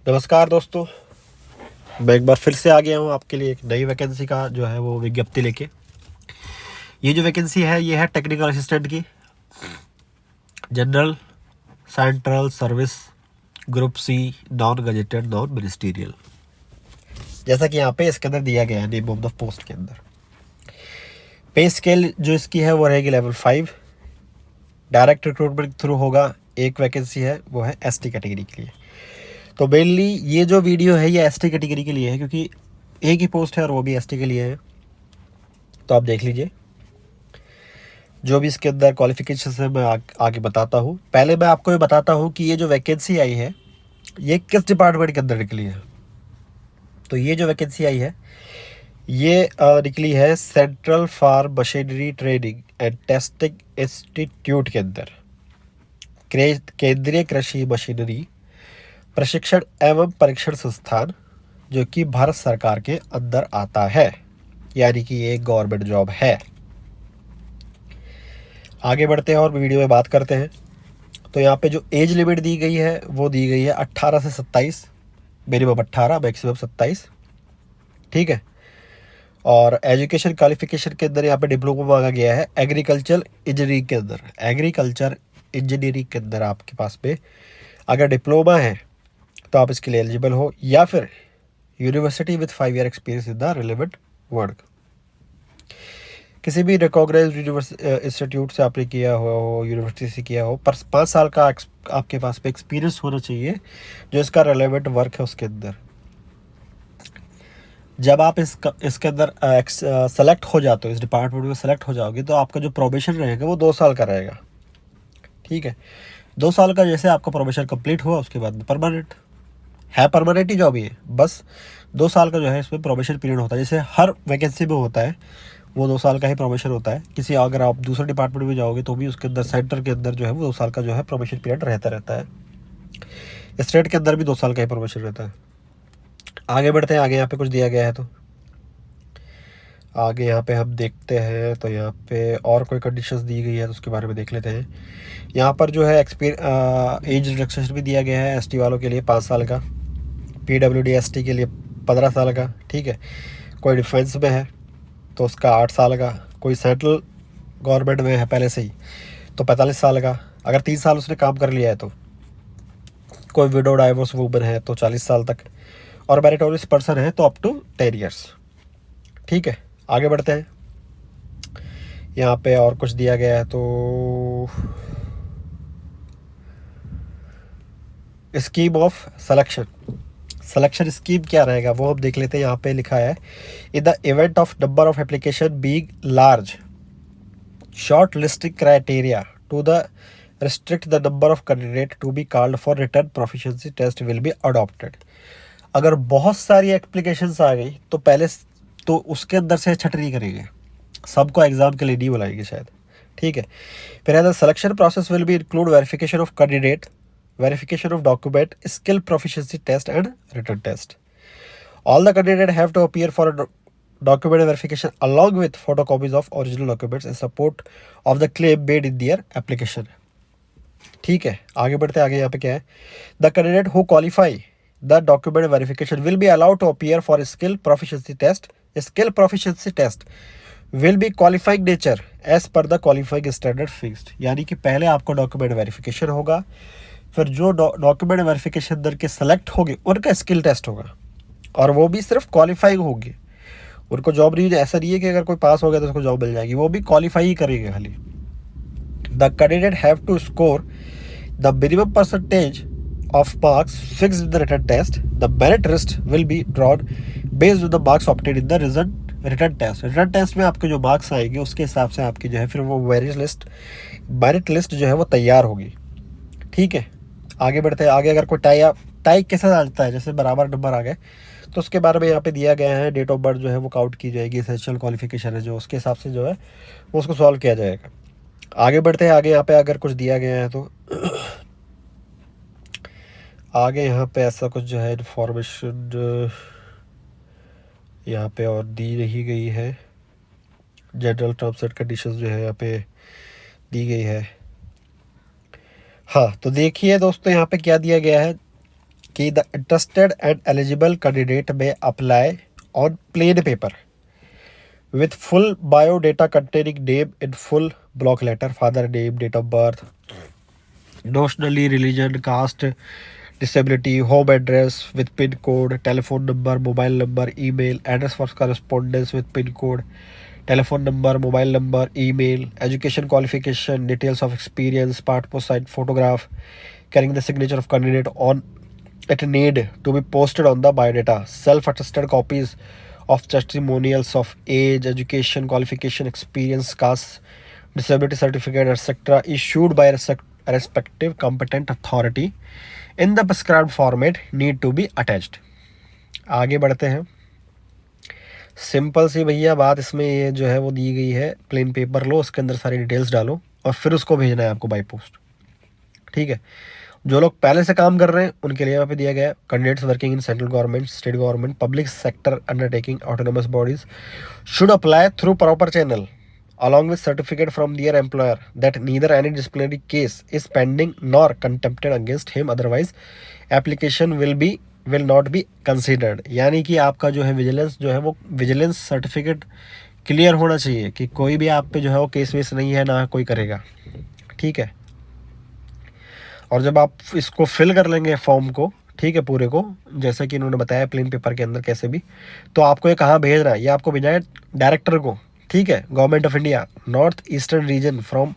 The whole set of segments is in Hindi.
नमस्कार दोस्तों, मैं एक बार फिर से आ गया हूँ आपके लिए एक नई वैकेंसी का जो है वो विज्ञप्ति लेके। ये जो वैकेंसी है ये है टेक्निकल असिस्टेंट की, general central service group C, non gazetted non ministerial. जैसा कि यहाँ पे इसके अंदर दिया गया है नेम ऑफ द पोस्ट के अंदर। पे स्केल जो इसकी है वो रहेगी लेवल 5। डायरेक्ट रिक्रूटमेंट थ्रू होगा। एक वैकेंसी है वो है एसटी कैटेगरी के लिए। तो मेनली ये जो वीडियो है ये एसटी कैटेगरी के लिए है, क्योंकि एक ही पोस्ट है और वो भी एसटी के लिए है। तो आप देख लीजिए, जो भी इसके अंदर क्वालिफिकेशन है मैं आगे बताता हूँ। पहले मैं आपको ये बताता हूँ कि ये जो वैकेंसी आई है ये किस डिपार्टमेंट के अंदर निकली है। तो ये जो वैकेंसी आई है ये निकली है central for machinery training and testing institute के अंदर, केंद्रीय कृषि मशीनरी प्रशिक्षण एवं परीक्षण संस्थान, जो कि भारत सरकार के अंदर आता है, यानी कि ये गवर्नमेंट जॉब है। आगे बढ़ते हैं और वीडियो में बात करते हैं। तो यहाँ पे जो एज लिमिट दी गई है वो दी गई है 18 से 27, मिनिमम 18 मैक्सिमम 27, ठीक है। और एजुकेशन क्वालिफिकेशन के अंदर यहाँ पे डिप्लोमा मांगा गया है एग्रीकल्चर इंजीनियरिंग के अंदर। एग्रीकल्चर इंजीनियरिंग के अंदर आपके पास पे अगर डिप्लोमा है तो आप इसके लिए एलिजिबल हो, या फिर university with 5 year experience in the relevant work. किसी भी रिकॉग्नाइज्ड इंस्टीट्यूट से आपने किया हो, यूनिवर्सिटी से किया हो, पर 5 साल का आपके पास पे एक्सपीरियंस होना चाहिए जो इसका रेलेवेंट वर्क है उसके अंदर। जब आप इसके अंदर सेलेक्ट हो जाते हो, इस डिपार्टमेंट में सेलेक्ट हो जाओगे, तो आपका जो प्रोबेशन रहेगा वो 2 साल का रहेगा, ठीक है। 2 साल का जैसे आपका प्रोबेशन कंप्लीट हुआ उसके बाद परमानेंट है, परमानेंट ही जॉब ही है। बस 2 साल का जो है इसमें प्रोबेशन पीरियड होता है, जैसे हर वैकेंसी में होता है, वो 2 साल का ही प्रोबेशन होता है। किसी अगर आप दूसरे डिपार्टमेंट में जाओगे तो भी उसके अंदर सेंटर के अंदर जो है वो 2 साल का जो है प्रोबेशन पीरियड रहता है। स्टेट के अंदर भी 2 साल का ही प्रोबेशन रहता है। आगे बढ़ते हैं, आगे यहाँ पे कुछ दिया गया है। तो आगे यहाँ पे हम देखते हैं, तो यहाँ पे और कोई कंडीशंस दी गई है तो उसके बारे में देख लेते हैं। यहाँ पर जो है एज रिलैक्सेशन भी दिया गया है एसटी वालों के लिए 5 साल का, PWD ST के लिए 15 साल का, ठीक है। कोई डिफेंस में है तो उसका 8 साल का, कोई सेंट्रल गवर्नमेंट में है पहले से ही तो 45 साल का, अगर 3 साल उसने काम कर लिया है तो। कोई विडो डाइवोर्स वूमन है तो 40 साल तक, और मेरिटोरियस पर्सन है तो अप टू 10 ईयर्स, ठीक है। आगे बढ़ते हैं, यहाँ पे और कुछ दिया गया है। तो स्कीम ऑफ सिलेक्शन स्कीम क्या रहेगा वो हम देख लेते हैं। यहाँ पे लिखा है, in the event of number of application being large, short listing criteria to the restrict the number of candidate to be called for written proficiency test will be adopted। अगर बहुत सारी एप्लीकेशंस आ गई तो पहले तो उसके अंदर से छट नहीं करेंगे, सबको एग्जाम के लिए नहीं बुलाएंगे शायद, ठीक है। फिर है the selection process will be include verification of candidate, verification of document, skill proficiency test and written test. All the candidates have to appear for a document verification along with photocopies of original documents in support of the claim made in their application। ठीक है, आगे बढ़ते आगे यहाँ पे क्या है, the candidate who qualify the document verification will be allowed to appear for skill proficiency test. Skill proficiency test will be qualifying nature as per the qualifying standard fixed, यानी कि पहले आपको डॉक्यूमेंट वेरिफिकेशन होगा, फिर जो डॉक्यूमेंट वेरिफिकेशन अंदर के सेलेक्ट होंगे उनका स्किल टेस्ट होगा, और वो भी सिर्फ क्वालिफाई होंगे, उनको जॉब नहीं, ऐसा नहीं है कि अगर कोई पास हो गया तो उसको जॉब मिल जाएगी, वो भी क्वालिफाई ही करेंगे खाली। The candidate have to score the minimum percentage of marks fixed in the written test. The merit list will be drawn based on the marks obtained in the written test. Written test में आपके जो मार्क्स आएंगे उसके हिसाब से आपकी जो है फिर वो मेरिट लिस्ट जो है वो तैयार होगी, ठीक है। आगे बढ़ते हैं, आगे अगर कोई टाई कैसे डालता है, जैसे बराबर नंबर आ गए तो उसके बारे में यहाँ पे दिया गया है। डेट ऑफ बर्थ जो है वो काउंट की जाएगी, एसेंशियल क्वालिफिकेशन है जो, उसके हिसाब से जो है वो उसको सॉल्व किया जाएगा। आगे बढ़ते हैं, आगे यहाँ पे अगर कुछ दिया गया है तो आगे यहाँ पे ऐसा कुछ जो है इन्फॉर्मेशन यहाँ पे और दी रही गई है। जनरल टर्म्स एंड कंडीशंस जो है यहाँ पे दी गई है। हाँ, तो देखिए दोस्तों यहाँ पे क्या दिया गया है, कि the interested and eligible candidate may apply on plain paper with full biodata containing name in full block letter, father name, date of birth, nationality, religion, caste, disability, home address with pin code, telephone number, mobile number, email, address for correspondence with pin code, telephone number, mobile number, email, education qualification, details of experience, passport size photograph, carrying the signature of candidate on it need to be posted on the biodata, self-attested copies of testimonials of age, education, qualification, experience, caste, disability certificate, etc. issued by respective competent authority in the prescribed format need to be attached. आगे बढ़ते हैं. सिंपल सी भैया बात इसमें ये जो है वो दी गई है, प्लेन पेपर लो, उसके अंदर सारी डिटेल्स डालो और फिर उसको भेजना है आपको बाई पोस्ट. ठीक है. जो लोग पहले से काम कर रहे हैं उनके लिए यहाँ पे दिया गया है candidates working in central government, state government, public sector undertaking, autonomous bodies should apply through proper channel along with certificate from their employer that neither any disciplinary case is pending nor contempted against him, otherwise application will not be considered. यानी कि आपका जो है विजिलेंस जो है वो विजिलेंस सर्टिफिकेट क्लियर होना चाहिए कि कोई भी आप पे जो है वो केस वेस नहीं है, ना कोई करेगा. ठीक है. और जब आप इसको फिल कर लेंगे फॉर्म को, ठीक है, पूरे को जैसे कि इन्होंने बताया प्लेन पेपर के अंदर कैसे भी, तो आपको ये कहाँ भेजना है, ये आपको भेजना है डायरेक्टर को. ठीक है. Government of India, north eastern region, from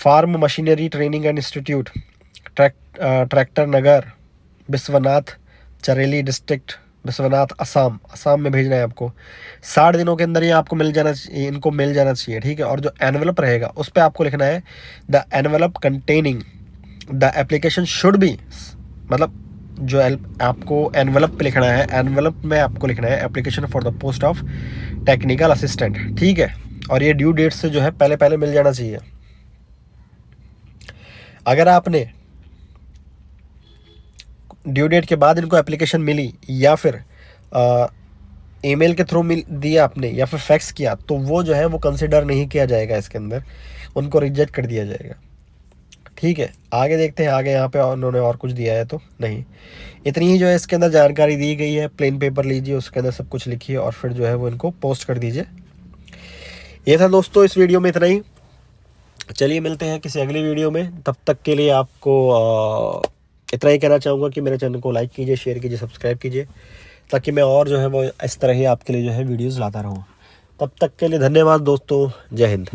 farm machinery training and institute, tractor Nagar, Biswanath Chariali district, Biswanath, Assam में भेजना है आपको. 60 दिनों के अंदर ये आपको मिल जाना चाहिए, इनको मिल जाना चाहिए. ठीक है. और जो एनवेलप रहेगा उस पर आपको लिखना है the envelope containing the application should be, मतलब जो आपको एनवेलप पे लिखना है, एनवेलप में आपको लिखना है application for the post of technical assistant. ठीक है. और ये ड्यू डेट से जो है पहले मिल जाना चाहिए. अगर आपने ड्यू डेट के बाद इनको एप्लीकेशन मिली या फिर ईमेल के थ्रू दिया आपने या फिर फैक्स किया, तो वो जो है वो कंसिडर नहीं किया जाएगा इसके अंदर, उनको रिजेक्ट कर दिया जाएगा. ठीक है. आगे देखते हैं, आगे यहाँ पे उन्होंने और कुछ दिया है तो नहीं. इतनी ही जो है इसके अंदर जानकारी दी गई है. प्लेन पेपर लीजिए, उसके अंदर सब कुछ लिखिए और फिर जो है वो इनको पोस्ट कर दीजिए. ये था दोस्तों इस वीडियो में इतना ही. चलिए मिलते हैं किसी अगली वीडियो में. तब तक के लिए आपको इतना ही कहना चाहूँगा कि मेरे चैनल को लाइक कीजिए, शेयर कीजिए, सब्सक्राइब कीजिए, ताकि मैं और जो है वो इस तरह ही आपके लिए जो है वीडियोज़ लाता रहूँ. तब तक के लिए धन्यवाद दोस्तों. जय हिंद.